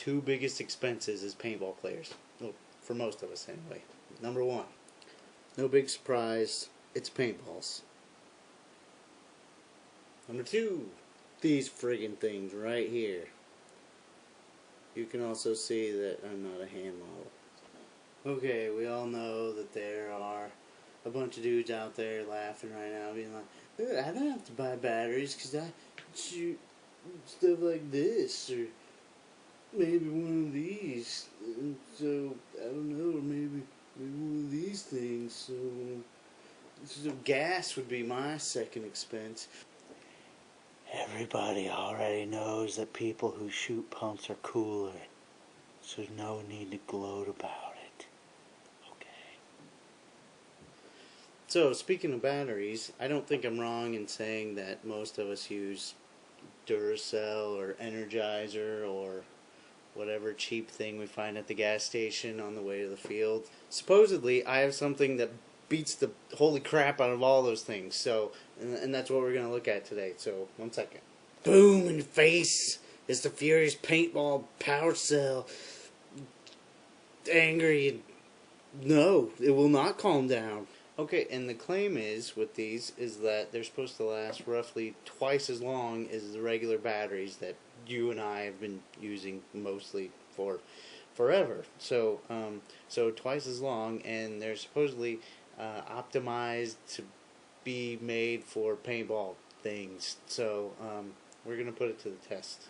two biggest expenses as paintball players. Well, for most of us anyway. Number one, no big surprise, it's paintballs. Number two, these friggin' things right here. You can also see that I'm not a hand model. Okay, we all know that there are a bunch of dudes out there laughing right now, being like, I don't have to buy batteries because I shoot stuff like this, or maybe one of these. And so, I don't know, or maybe one of these things. So gas would be my second expense. Everybody already knows that people who shoot pumps are cooler, so there's no need to gloat about it. Okay. So, speaking of batteries, I don't think I'm wrong in saying that most of us use Duracell or Energizer or whatever cheap thing we find at the gas station on the way to the field. Supposedly, I have something that beats the holy crap out of all those things. So, and that's what we're going to look at today. So, 1 second. Boom in the face. It's the furious paintball PowerCell. Angry. No, it will not calm down. Okay, and the claim is, with these, is that they're supposed to last roughly twice as long as the regular batteries that you and I have been using mostly for forever. So, so twice as long, and they're supposedly optimized to be made for paintball things. So we're going to put it to the test.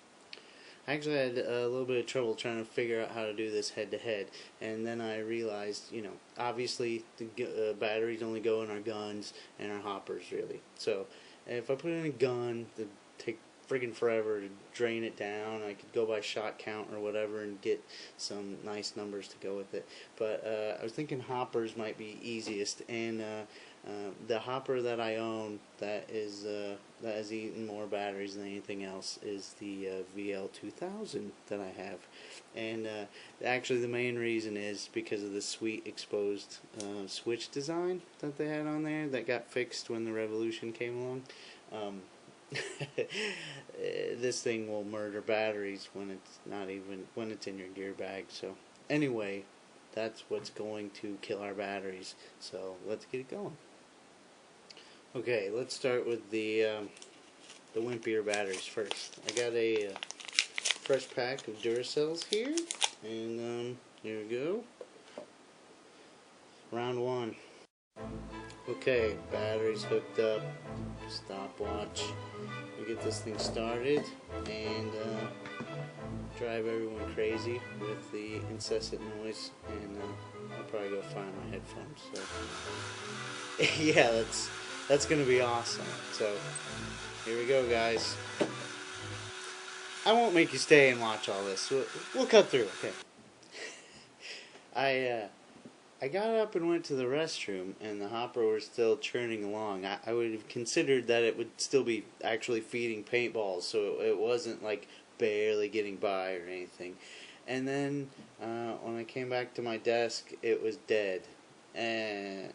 I actually had a little bit of trouble trying to figure out how to do this head to head, and then I realized, you know, obviously the batteries only go in our guns and our hoppers, really. So if I put in a gun, it'd take friggin' forever to drain it down. I could go by shot count or whatever and get some nice numbers to go with it. But I was thinking hoppers might be easiest, and the hopper that I own that has eaten more batteries than anything else is the VL2000 that I have. And actually the main reason is because of the sweet exposed switch design that they had on there that got fixed when the Revolution came along. This thing will murder batteries when it's in your gear bag. So anyway, that's what's going to kill our batteries. So let's get it going. Okay, let's start with the wimpier batteries first. I got a fresh pack of Duracells here, and here we go. Round one. Okay, batteries hooked up. Stopwatch. We get this thing started and drive everyone crazy with the incessant noise, and I'll probably go find my headphones. So yeah, that's gonna be awesome. So here we go, guys. I won't make you stay and watch all this. We'll cut through. Okay. I got up and went to the restroom, and the hopper was still churning along. I would have considered that it would still be actually feeding paintballs, so it wasn't like barely getting by or anything. And then when I came back to my desk, it was dead. And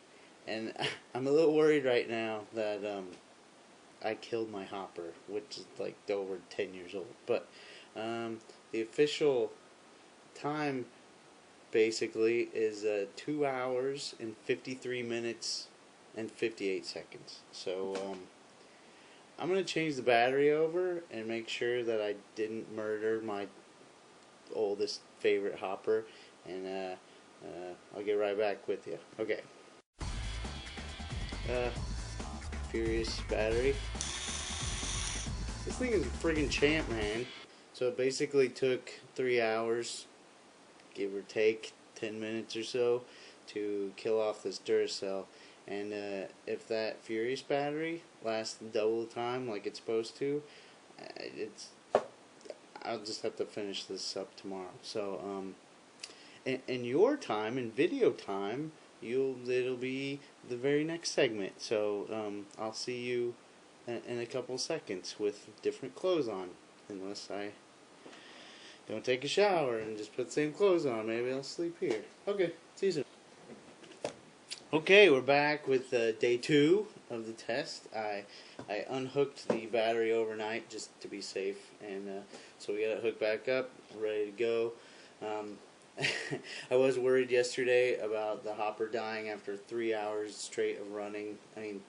I'm a little worried right now that I killed my hopper, which is like over 10 years old. But the official time basically is 2 hours and 53 minutes and 58 seconds. So I'm going to change the battery over and make sure that I didn't murder my oldest favorite hopper, and I'll get right back with you. Okay. Furious battery. This thing is a friggin' champ, man. So it basically took 3 hours, give or take 10 minutes or so, to kill off this Duracell. And if that Furious battery lasts double the time like it's supposed to, I'll just have to finish this up tomorrow. So in your time, in video time, it'll be the very next segment. So I'll see you in a couple seconds with different clothes on, unless I don't take a shower and just put the same clothes on. Maybe I'll sleep here. Okay, see you soon. Okay, we're back with day 2 of the test. I unhooked the battery overnight just to be safe, and so we got it hooked back up, ready to go. Um, I was worried yesterday about the hopper dying after 3 hours straight of running. I mean,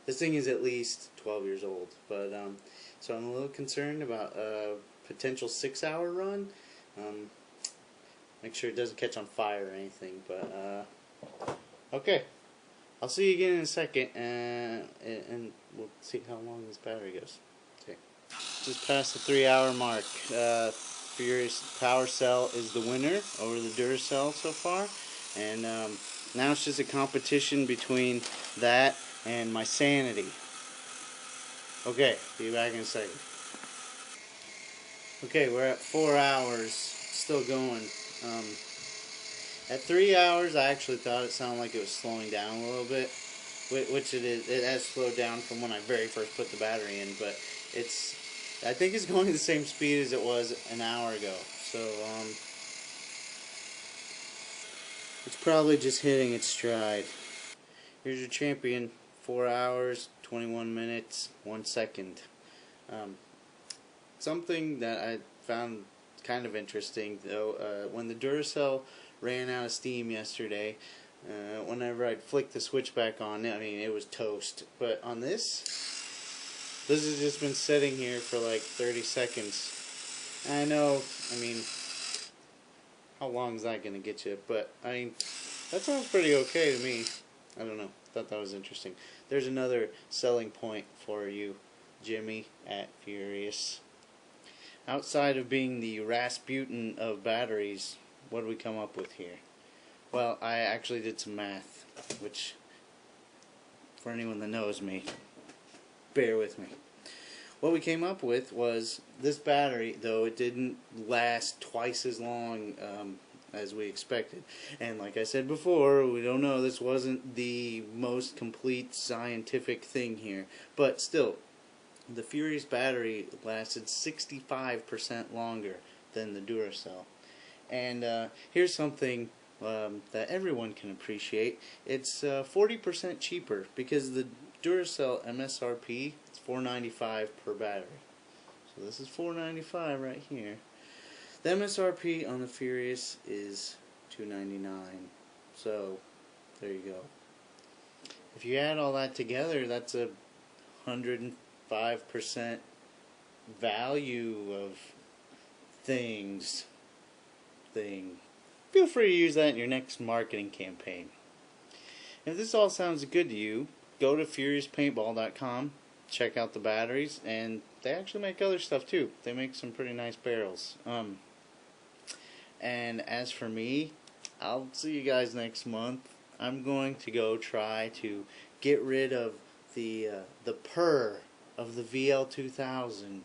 this thing is at least 12 years old, but so I'm a little concerned about a potential 6-hour run. Make sure it doesn't catch on fire or anything, but okay. I'll see you again in a second, and we'll see how long this battery goes. Okay. Just past the 3-hour mark. Furious PowerCell is the winner over the Duracell so far, and now it's just a competition between that and my sanity. Okay, be back in a second. Okay, we're at 4 hours, still going. At 3 hours, I actually thought it sounded like it was slowing down a little bit, which it is. It has slowed down from when I very first put the battery in, but I think it's going the same speed as it was an hour ago. So it's probably just hitting its stride. Here's your champion: 4 hours, 21 minutes, 1 second. Something that I found kind of interesting, though, when the Duracell ran out of steam yesterday, whenever I'd flick the switch back on, I mean, it was toast. But on this has just been sitting here for like 30 seconds. And I know, I mean, how long is that going to get you? But, I mean, that sounds pretty okay to me. I don't know. Thought that was interesting. There's another selling point for you, Jimmy at Furious. Outside of being the Rasputin of batteries, what do we come up with here? Well, I actually did some math, which, for anyone that knows me, bear with me. What we came up with was this battery, though it didn't last twice as long as we expected. And like I said before, we don't know, this wasn't the most complete scientific thing here. But still, the Furious battery lasted 65% longer than the Duracell. And here's something that everyone can appreciate. It's 40% cheaper because the Duracell MSRP is $4.95 per battery. So this is $4.95 right here. The MSRP on the Furious is $2.99. So there you go. If you add all that together, that's a 105% value of things. Feel free to use that in your next marketing campaign. If this all sounds good to you, go to FuriousPaintball.com, check out the batteries, and they actually make other stuff too. They make some pretty nice barrels. And as for me, I'll see you guys next month. I'm going to go try to get rid of the purr of the VL2000